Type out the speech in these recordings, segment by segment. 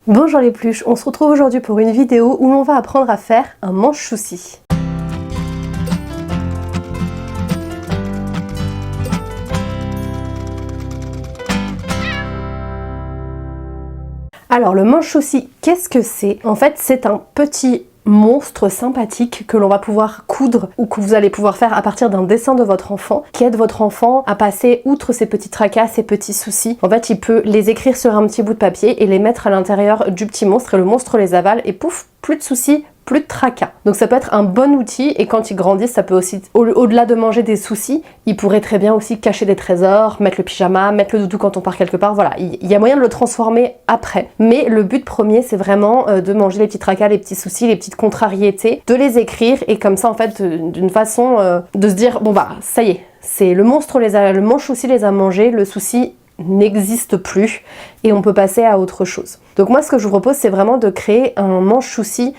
Bonjour les pluches, on se retrouve aujourd'hui pour une vidéo où l'on va apprendre à faire un manche-souci. Alors le manche-souci, qu'est-ce que c'est? En fait c'est un petit monstre sympathique que l'on va pouvoir coudre ou que vous allez pouvoir faire à partir d'un dessin de votre enfant qui aide votre enfant à passer outre ses petits tracas, ses petits soucis. En fait il peut les écrire sur un petit bout de papier et les mettre à l'intérieur du petit monstre et le monstre les avale et pouf, plus de soucis, plus de tracas. Donc ça peut être un bon outil et quand ils grandissent, ça peut aussi, au-delà de manger des soucis, ils pourraient très bien aussi cacher des trésors, mettre le pyjama, mettre le doudou quand on part quelque part, voilà. Il y a moyen de le transformer après. Mais le but premier, c'est vraiment de manger les petits tracas, les petits soucis, les petites contrariétés, de les écrire et comme ça en fait d'une façon de se dire bon bah ça y est, c'est le monstre le manche-souci les a mangés, le souci n'existe plus et on peut passer à autre chose. Donc moi ce que je vous propose c'est vraiment de créer un manche-souci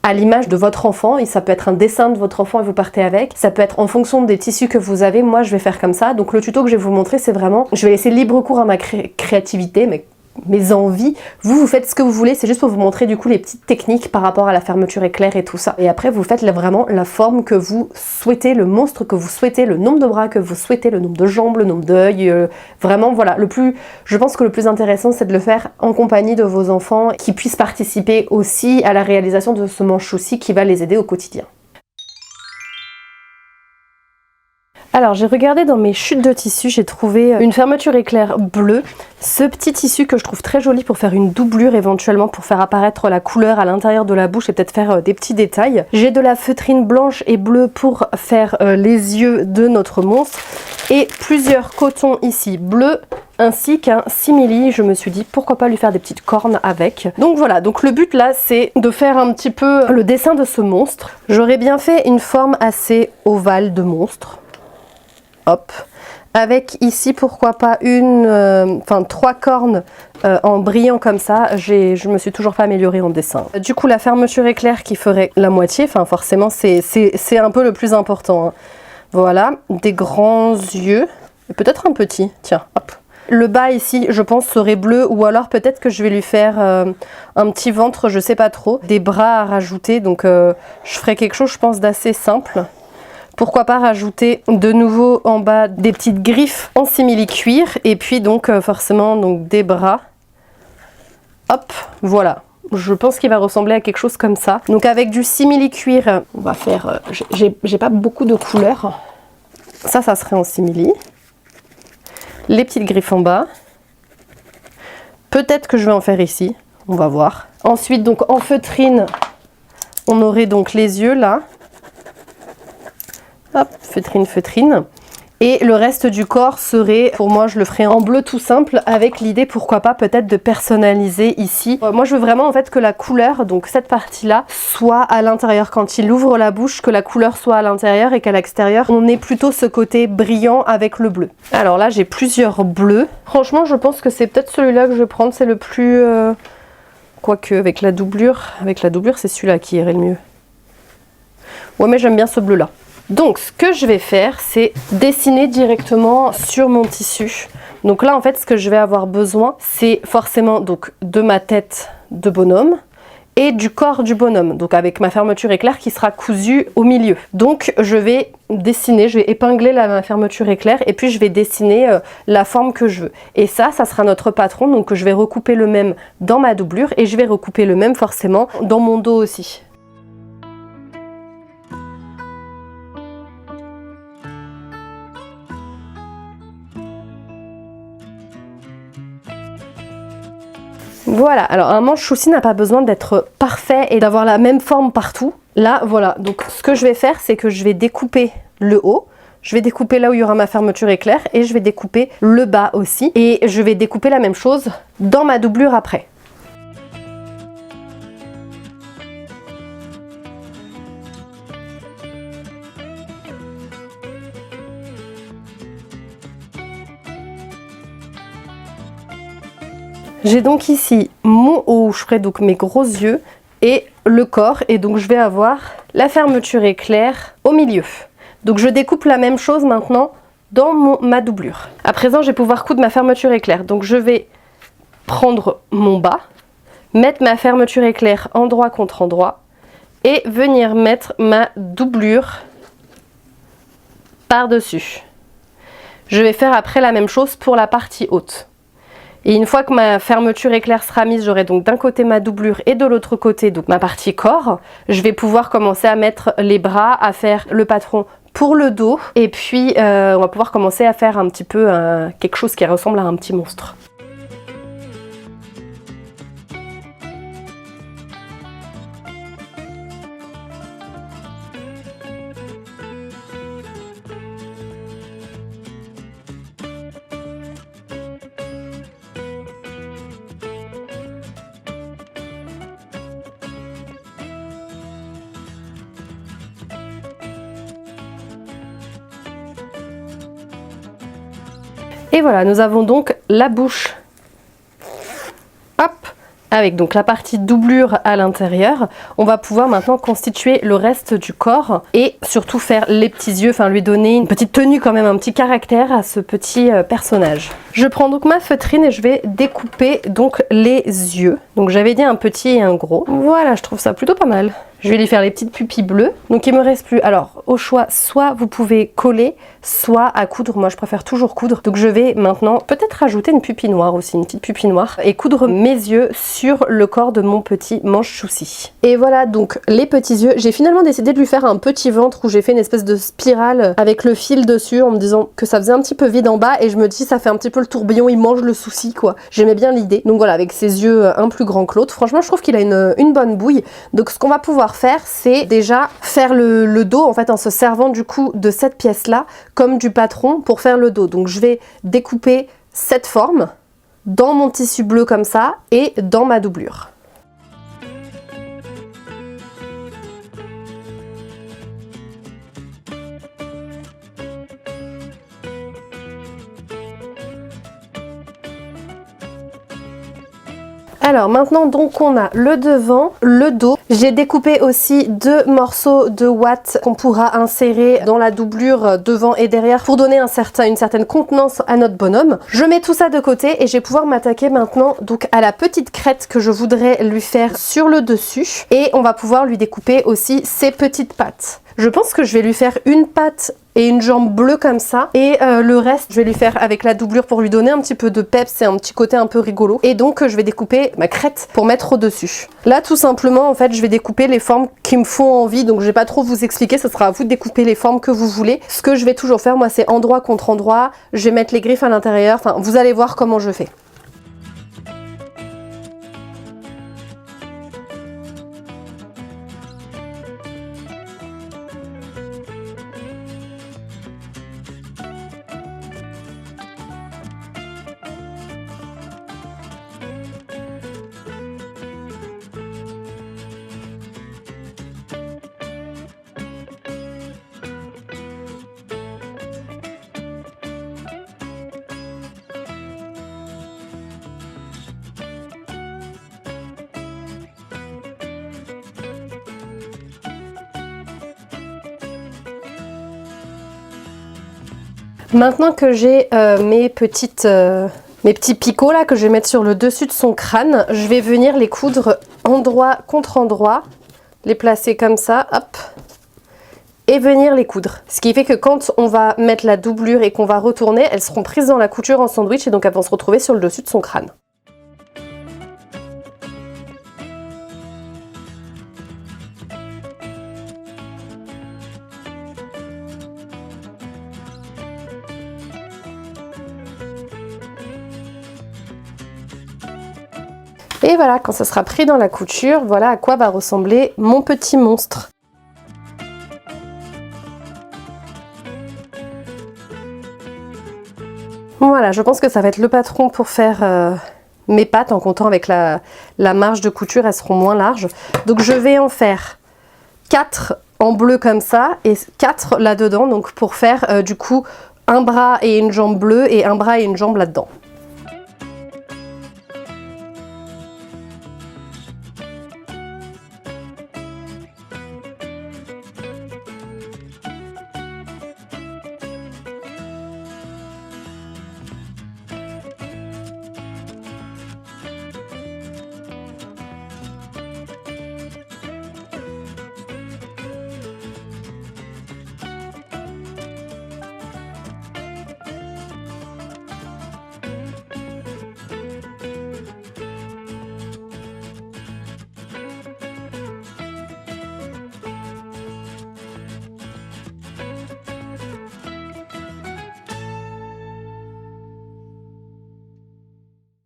à l'image de votre enfant, et ça peut être un dessin de votre enfant et vous partez avec, ça peut être en fonction des tissus que vous avez, moi je vais faire comme ça, donc le tuto que je vais vous montrer c'est vraiment, je vais laisser libre cours à ma créativité, mes envies, vous faites ce que vous voulez, c'est juste pour vous montrer du coup les petites techniques par rapport à la fermeture éclair et tout ça. Et après vous faites vraiment la forme que vous souhaitez, le monstre que vous souhaitez, le nombre de bras que vous souhaitez, le nombre de jambes, le nombre d'œils, vraiment voilà. Je pense que le plus intéressant c'est de le faire en compagnie de vos enfants qui puissent participer aussi à la réalisation de ce manche-souci qui va les aider au quotidien. Alors j'ai regardé dans mes chutes de tissu, j'ai trouvé une fermeture éclair bleue, ce petit tissu que je trouve très joli pour faire une doublure éventuellement, pour faire apparaître la couleur à l'intérieur de la bouche et peut-être faire des petits détails. J'ai de la feutrine blanche et bleue pour faire les yeux de notre monstre et plusieurs cotons ici bleus ainsi qu'un simili. Je me suis dit pourquoi pas lui faire des petites cornes avec. Donc voilà, donc le but là c'est de faire un petit peu le dessin de ce monstre. J'aurais bien fait une forme assez ovale de monstre. Hop, avec ici pourquoi pas trois cornes en brillant comme ça. Je me suis toujours pas améliorée en dessin. Du coup la fermeture éclair qui ferait la moitié, enfin forcément c'est un peu le plus important, hein. Voilà, des grands yeux, peut-être un petit, tiens, hop. Le bas ici je pense serait bleu ou alors peut-être que je vais lui faire un petit ventre, je sais pas trop. Des bras à rajouter, donc je ferai quelque chose je pense d'assez simple. Pourquoi pas rajouter de nouveau en bas des petites griffes en simili cuir et puis donc forcément donc des bras. Hop, voilà. Je pense qu'il va ressembler à quelque chose comme ça. Donc avec du simili cuir, on va faire... j'ai pas beaucoup de couleurs. Ça serait en simili. Les petites griffes en bas. Peut-être que je vais en faire ici. On va voir. Ensuite donc en feutrine, on aurait donc les yeux là. Hop, feutrine, feutrine. Et le reste du corps serait, pour moi je le ferai en bleu tout simple, avec l'idée pourquoi pas peut-être de personnaliser ici. Moi je veux vraiment en fait que la couleur, donc cette partie là, soit à l'intérieur. Quand il ouvre la bouche, que la couleur soit à l'intérieur et qu'à l'extérieur on ait plutôt ce côté brillant avec le bleu. Alors là j'ai plusieurs bleus. Franchement je pense que c'est peut-être celui-là que je vais prendre, c'est le plus... Quoique avec la doublure c'est celui-là qui irait le mieux. Ouais mais j'aime bien ce bleu là. Donc ce que je vais faire c'est dessiner directement sur mon tissu. Donc là en fait ce que je vais avoir besoin c'est forcément donc de ma tête de bonhomme et du corps du bonhomme. Donc avec ma fermeture éclair qui sera cousue au milieu. Donc je vais dessiner, je vais épingler ma fermeture éclair et puis je vais dessiner la forme que je veux. Et ça sera notre patron, donc je vais recouper le même dans ma doublure et je vais recouper le même forcément dans mon dos aussi. Voilà, alors un manche-souci n'a pas besoin d'être parfait et d'avoir la même forme partout. Là, voilà, donc ce que je vais faire, c'est que je vais découper le haut, je vais découper là où il y aura ma fermeture éclair et je vais découper le bas aussi. Et je vais découper la même chose dans ma doublure après. J'ai donc ici mon haut où je ferai donc mes gros yeux et le corps et donc je vais avoir la fermeture éclair au milieu. Donc je découpe la même chose maintenant dans ma doublure. À présent je vais pouvoir coudre ma fermeture éclair. Donc je vais prendre mon bas, mettre ma fermeture éclair endroit contre endroit et venir mettre ma doublure par-dessus. Je vais faire après la même chose pour la partie haute. Et une fois que ma fermeture éclair sera mise, j'aurai donc d'un côté ma doublure et de l'autre côté donc ma partie corps. Je vais pouvoir commencer à mettre les bras, à faire le patron pour le dos. Et puis on va pouvoir commencer à faire un petit peu quelque chose qui ressemble à un petit monstre. Et voilà, nous avons donc la bouche, hop, avec donc la partie doublure à l'intérieur. On va pouvoir maintenant constituer le reste du corps et surtout faire les petits yeux, enfin lui donner une petite tenue quand même, un petit caractère à ce petit personnage. Je prends donc ma feutrine et je vais découper donc les yeux. Donc j'avais dit un petit et un gros. Voilà, je trouve ça plutôt pas mal. Je vais lui faire les petites pupilles bleues. Donc il me reste plus, alors au choix, soit vous pouvez coller, soit à coudre. Moi je préfère toujours coudre. Donc je vais maintenant peut-être rajouter une pupille noire aussi, une petite pupille noire. Et coudre mes yeux sur le corps de mon petit manche chouci. Et voilà donc les petits yeux. J'ai finalement décidé de lui faire un petit ventre où j'ai fait une espèce de spirale avec le fil dessus en me disant que ça faisait un petit peu vide en bas. Et je me dis ça fait un petit peu le tourbillon, il mange le souci quoi. J'aimais bien l'idée. Donc voilà, avec ses yeux un plus grand que l'autre. Franchement je trouve qu'il a une bonne bouille. Donc ce qu'on va pouvoir faire, c'est déjà faire le dos en fait en se servant du coup de cette pièce là comme du patron pour faire le dos. Donc je vais découper cette forme dans mon tissu bleu comme ça et dans ma doublure. Alors maintenant donc on a le devant, le dos. J'ai découpé aussi 2 morceaux de ouate qu'on pourra insérer dans la doublure devant et derrière pour donner une certaine contenance à notre bonhomme. Je mets tout ça de côté et je vais pouvoir m'attaquer maintenant donc à la petite crête que je voudrais lui faire sur le dessus. Et on va pouvoir lui découper aussi ses petites pattes. Je pense que je vais lui faire une patte et une jambe bleue comme ça et le reste je vais lui faire avec la doublure pour lui donner un petit peu de peps et un petit côté un peu rigolo. Et donc je vais découper ma crête pour mettre au dessus. Là tout simplement en fait je vais découper les formes qui me font envie, donc je vais pas trop vous expliquer, ce sera à vous de découper les formes que vous voulez. Ce que je vais toujours faire moi c'est endroit contre endroit, je vais mettre les griffes à l'intérieur, enfin vous allez voir comment je fais. Maintenant que j'ai mes petits picots là que je vais mettre sur le dessus de son crâne, je vais venir les coudre endroit contre endroit, les placer comme ça, hop, et venir les coudre. Ce qui fait que quand on va mettre la doublure et qu'on va retourner, elles seront prises dans la couture en sandwich et donc elles vont se retrouver sur le dessus de son crâne. Et voilà, quand ça sera pris dans la couture, voilà à quoi va ressembler mon petit monstre. Voilà, je pense que ça va être le patron pour faire mes pattes en comptant avec la marge de couture, elles seront moins larges. Donc je vais en faire 4 en bleu comme ça et 4 là-dedans, donc pour faire du coup un bras et une jambe bleue et un bras et une jambe là-dedans.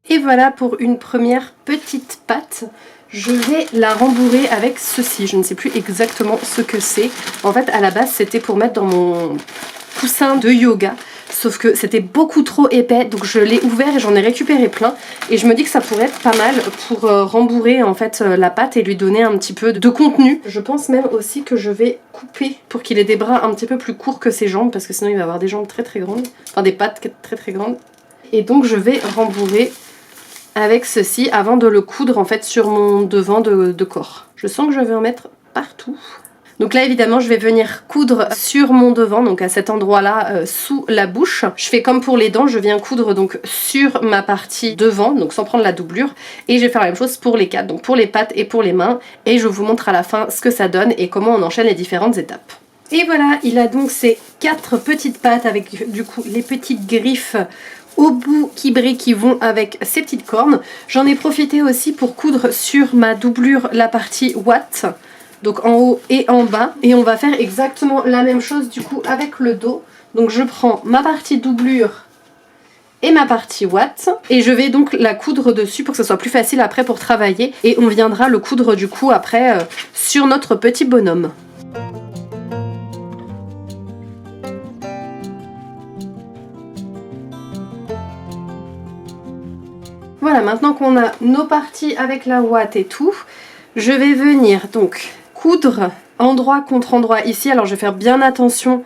Et voilà pour une première petite patte. Je vais la rembourrer avec ceci. Je ne sais plus exactement ce que c'est. En fait, à la base, c'était pour mettre dans mon coussin de yoga. Sauf que c'était beaucoup trop épais. Donc je l'ai ouvert et j'en ai récupéré plein. Et je me dis que ça pourrait être pas mal pour rembourrer en fait la pâte et lui donner un petit peu de contenu. Je pense même aussi que je vais couper pour qu'il ait des bras un petit peu plus courts que ses jambes. Parce que sinon il va avoir des jambes très très grandes. Enfin des pattes très très grandes. Et donc je vais rembourrer avec ceci avant de le coudre en fait sur mon devant de corps. Je sens que je vais en mettre partout. Donc là évidemment je vais venir coudre sur mon devant, donc à cet endroit là sous la bouche. Je fais comme pour les dents, je viens coudre donc sur ma partie devant, donc sans prendre la doublure. Et je vais faire la même chose pour les quatre, donc pour les pattes et pour les mains. Et je vous montre à la fin ce que ça donne et comment on enchaîne les différentes étapes. Et voilà, il a donc ces 4 petites pattes avec du coup les petites griffes au bout qui brillent qui vont avec ces petites cornes. J'en ai profité aussi pour coudre sur ma doublure la partie watt, donc en haut et en bas. Et on va faire exactement la même chose du coup avec le dos. Donc je prends ma partie doublure et ma partie watt et je vais donc la coudre dessus pour que ce soit plus facile après pour travailler. Et on viendra le coudre du coup après sur notre petit bonhomme. Voilà, maintenant qu'on a nos parties avec la ouate et tout, je vais venir donc coudre endroit contre endroit ici. Alors je vais faire bien attention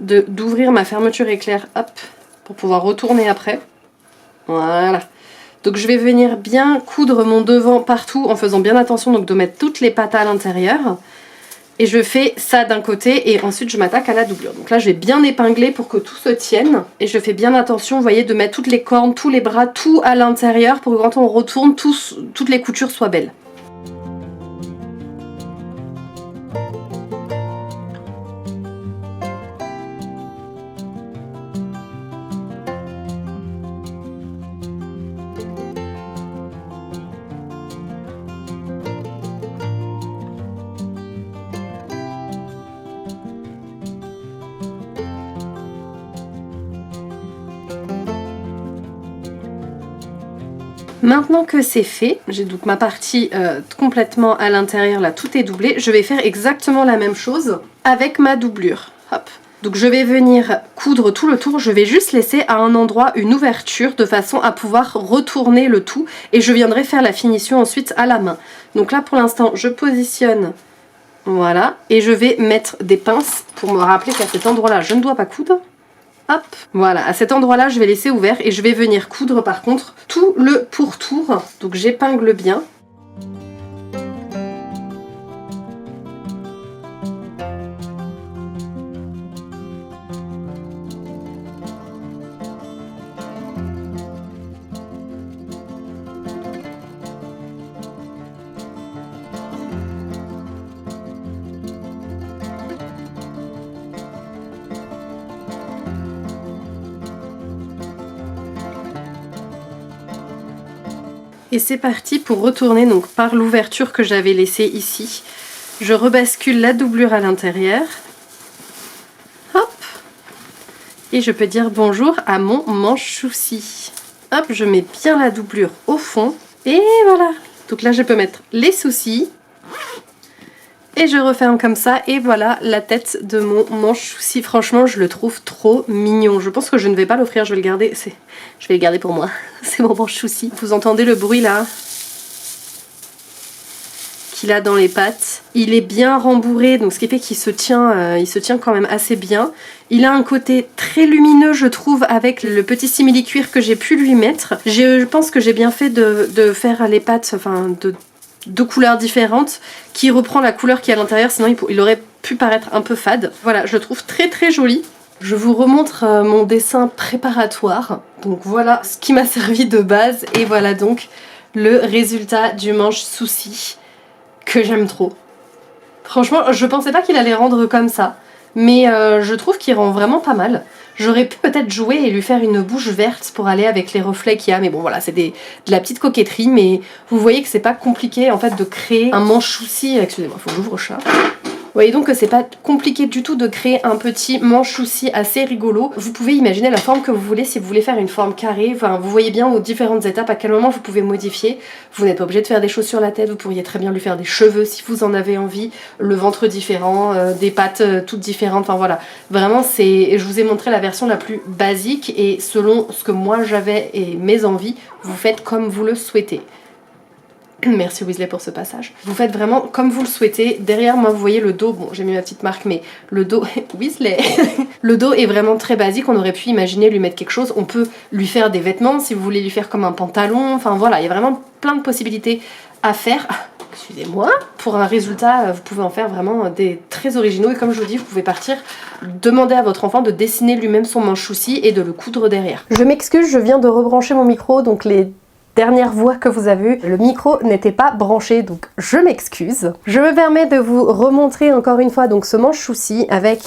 d'ouvrir ma fermeture éclair, hop, pour pouvoir retourner après. Voilà. Donc je vais venir bien coudre mon devant partout en faisant bien attention donc de mettre toutes les pattes à l'intérieur. Et je fais ça d'un côté et ensuite je m'attaque à la doublure. Donc là je vais bien épingler pour que tout se tienne. Et je fais bien attention, vous voyez, de mettre toutes les cornes, tous les bras, tout à l'intérieur pour que quand on retourne, toutes les coutures soient belles. Maintenant que c'est fait, j'ai donc ma partie complètement à l'intérieur, là tout est doublé, je vais faire exactement la même chose avec ma doublure. Hop. Donc je vais venir coudre tout le tour, je vais juste laisser à un endroit une ouverture de façon à pouvoir retourner le tout et je viendrai faire la finition ensuite à la main. Donc là pour l'instant je positionne, voilà, et je vais mettre des pinces pour me rappeler qu'à cet endroit là je ne dois pas coudre. Hop, voilà, à cet endroit là je vais laisser ouvert et je vais venir coudre par contre tout le pourtour, donc j'épingle bien. Et c'est parti pour retourner donc par l'ouverture que j'avais laissée ici. Je rebascule la doublure à l'intérieur. Hop. Et je peux dire bonjour à mon manche souci. Hop, je mets bien la doublure au fond. Et voilà. Donc là, je peux mettre les soucis. Et je referme comme ça et voilà la tête de mon manche souci. Franchement je le trouve trop mignon. Je pense que je ne vais pas l'offrir, je vais le garder. Je vais le garder pour moi. C'est mon manche souci. Vous entendez le bruit là qu'il a dans les pattes. Il est bien rembourré, donc ce qui fait qu'il se tient, il se tient quand même assez bien. Il a un côté très lumineux je trouve avec le petit simili-cuir que j'ai pu lui mettre. Je pense que j'ai bien fait de faire les pattes, enfin deux couleurs différentes qui reprend la couleur qui est à l'intérieur, sinon il aurait pu paraître un peu fade. Voilà, je le trouve très très joli. Je vous remontre mon dessin préparatoire. Donc voilà ce qui m'a servi de base et voilà donc le résultat du manche souci que j'aime trop. Franchement, je pensais pas qu'il allait rendre comme ça, mais je trouve qu'il rend vraiment pas mal. J'aurais pu peut-être jouer et lui faire une bouche verte pour aller avec les reflets qu'il y a, mais bon voilà, c'est de la petite coquetterie, mais vous voyez que c'est pas compliqué en fait de créer un manche souci. Excusez-moi, faut que j'ouvre ça. voyez donc que c'est pas compliqué du tout de créer un petit manche souci assez rigolo. Vous pouvez imaginer la forme que vous voulez, si vous voulez faire une forme carrée, enfin vous voyez bien aux différentes étapes à quel moment vous pouvez modifier. Vous n'êtes pas obligé de faire des choses sur la tête, vous pourriez très bien lui faire des cheveux si vous en avez envie, le ventre différent, des pattes toutes différentes, enfin voilà. Vraiment je vous ai montré la version la plus basique et selon ce que moi j'avais et mes envies, vous faites comme vous le souhaitez. Merci Weasley pour ce passage. Vous faites vraiment comme vous le souhaitez. Derrière moi vous voyez le dos, bon j'ai mis ma petite marque mais le dos, Weasley le dos est vraiment très basique, on aurait pu imaginer lui mettre quelque chose. On peut lui faire des vêtements si vous voulez lui faire comme un pantalon, enfin voilà, il y a vraiment plein de possibilités à faire. Excusez-moi, pour un résultat, vous pouvez en faire vraiment des très originaux et comme je vous dis, vous pouvez partir demander à votre enfant de dessiner lui-même son manche souci et de le coudre derrière. Je m'excuse, je viens de rebrancher mon micro, donc les dernière voix que vous avez eue, le micro n'était pas branché, donc je m'excuse. Je me permets de vous remontrer encore une fois donc ce manche souci avec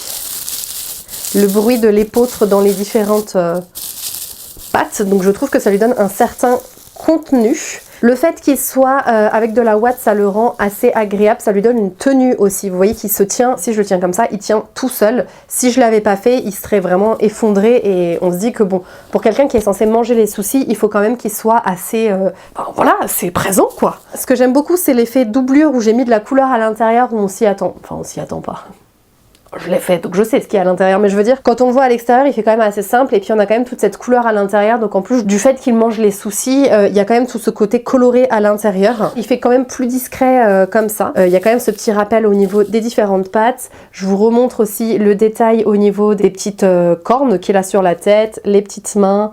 le bruit de l'épeautre dans les différentes pattes, donc je trouve que ça lui donne un certain contenu. Le fait qu'il soit avec de la ouate, ça le rend assez agréable, ça lui donne une tenue aussi. Vous voyez qu'il se tient, si je le tiens comme ça, il tient tout seul. Si je l'avais pas fait, il serait vraiment effondré et on se dit que bon, pour quelqu'un qui est censé manger les soucis, il faut quand même qu'il soit assez, voilà, c'est présent quoi. Ce que j'aime beaucoup, c'est l'effet doublure où j'ai mis de la couleur à l'intérieur où on s'y attend. Enfin, on s'y attend pas. Je l'ai fait, donc je sais ce qu'il y a à l'intérieur, mais je veux dire, quand on le voit à l'extérieur, il fait quand même assez simple, et puis on a quand même toute cette couleur à l'intérieur, donc en plus du fait qu'il mange les soucis, il y a quand même tout ce côté coloré à l'intérieur. Il fait quand même plus discret comme ça. Il y a quand même ce petit rappel au niveau des différentes pattes. Je vous remontre aussi le détail au niveau des petites cornes qu'il a sur la tête, les petites mains.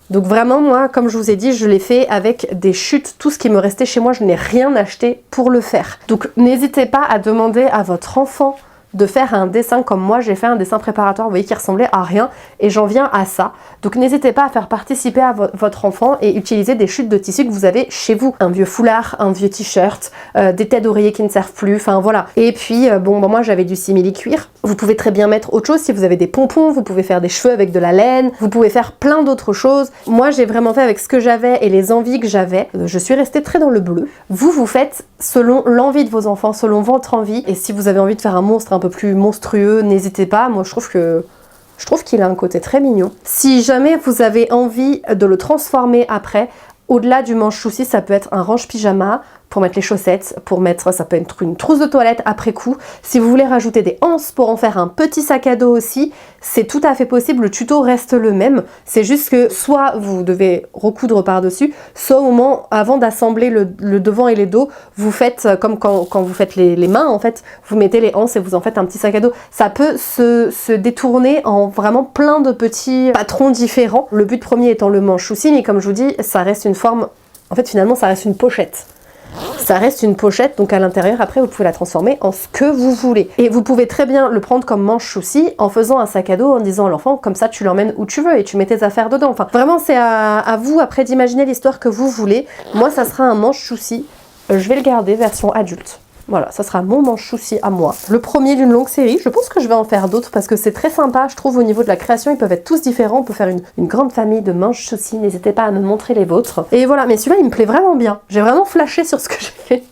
Donc vraiment, moi, comme je vous ai dit, je l'ai fait avec des chutes. Tout ce qui me restait chez moi, je n'ai rien acheté pour le faire. Donc n'hésitez pas à demander à votre enfant de faire un dessin comme moi j'ai fait un dessin préparatoire, vous voyez, qui ressemblait à rien et j'en viens à ça. Donc n'hésitez pas à faire participer à votre enfant et utiliser des chutes de tissu que vous avez chez vous. Un vieux foulard, un vieux t-shirt, des têtes d'oreiller qui ne servent plus, enfin voilà. Et puis bon, moi j'avais du simili-cuir. Vous pouvez très bien mettre autre chose si vous avez des pompons, vous pouvez faire des cheveux avec de la laine, vous pouvez faire plein d'autres choses. Moi j'ai vraiment fait avec ce que j'avais et les envies que j'avais. Je suis restée très dans le bleu. Vous faites selon l'envie de vos enfants, selon votre envie. Et si vous avez envie de faire un monstre un peu plus monstrueux, n'hésitez pas. Moi je trouve qu'il a un côté très mignon. Si jamais vous avez envie de le transformer après, au-delà du manche souci, ça peut être un range pyjama pour mettre les chaussettes, pour mettre, ça peut être une trousse de toilette après coup. Si vous voulez rajouter des anses pour en faire un petit sac à dos aussi, c'est tout à fait possible, le tuto reste le même. C'est juste que soit vous devez recoudre par-dessus, soit au moment, avant d'assembler le devant et les dos, vous faites comme quand vous faites les mains en fait, vous mettez les anses et vous en faites un petit sac à dos. Ça peut se détourner en vraiment plein de petits patrons différents. Le but premier étant le manche souci, mais comme je vous dis, ça reste une forme, en fait finalement ça reste une pochette. Ça reste une pochette, donc à l'intérieur, après, vous pouvez la transformer en ce que vous voulez. Et vous pouvez très bien le prendre comme manche souci en faisant un sac à dos, en disant à l'enfant, comme ça, tu l'emmènes où tu veux et tu mets tes affaires dedans. Enfin, vraiment, c'est à vous, après, d'imaginer l'histoire que vous voulez. Moi, ça sera un manche souci. Je vais le garder version adulte. Voilà, ça sera mon manche souci à moi. Le premier d'une longue série, je pense que je vais en faire d'autres parce que c'est très sympa, je trouve, au niveau de la création, ils peuvent être tous différents, on peut faire une grande famille de manches souci, n'hésitez pas à me montrer les vôtres. Et voilà, mais celui-là, il me plaît vraiment bien. J'ai vraiment flashé sur ce que j'ai fait.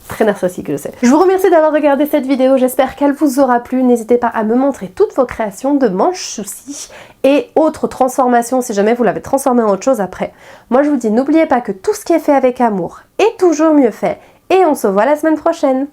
Très narcissique, je sais. Je vous remercie d'avoir regardé cette vidéo, j'espère qu'elle vous aura plu. N'hésitez pas à me montrer toutes vos créations de manches souci et autres transformations si jamais vous l'avez transformé en autre chose après. Moi, je vous dis, n'oubliez pas que tout ce qui est fait avec amour est toujours mieux fait. Et on se voit la semaine prochaine.